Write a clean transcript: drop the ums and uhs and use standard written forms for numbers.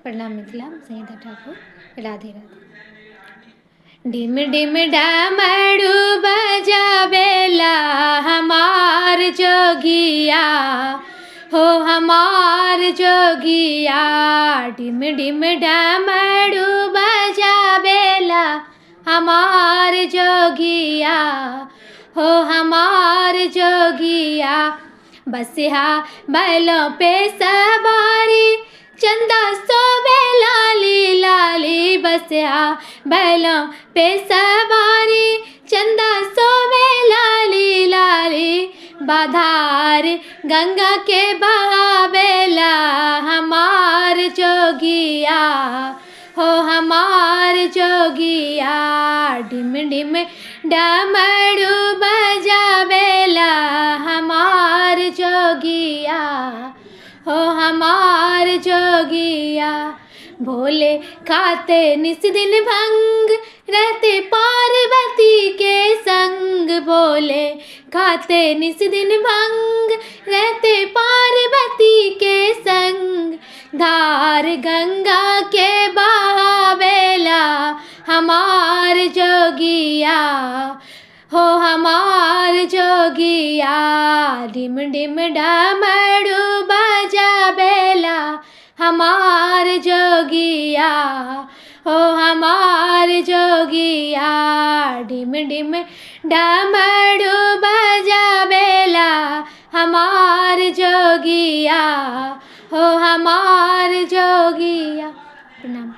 प्रणाम मिथिला, संहिता ठाकुर। राधे राधे। डिम डिम डमरू बजावेला हमार जोगिया, हो हमार जोगिया। डिम डिम डमरू बजावेला हमार जोगिया, हो हमार जोगिया। बसिहा बैलों पे सवारी, चंदा सोवे लाली लाली। बसिहा बैलों पे सवारी, चंदा सोवे लाली लाली। बाधार गंगा के बहावेला हमार जोगिया, हो हमार जोगिया। डिम डिम डमरू बजावेला हमार जोगिया, हो हमार जोगिया। भोले खाते निस दिन भंग, रहते पार्वती के संग। भोले खाते निस दिन भंग, रहते पार्वती के संग। धार गंगा के बहावेला हमार जोगिया, हो हमार जोगिया। डिम डिम डमरू बजावेला हमार जोगिया, हो हमार जोगिया। डिम डिम डमरू बजावेला हमार जोगिया, हो हमार जोगिया। प्रणाम।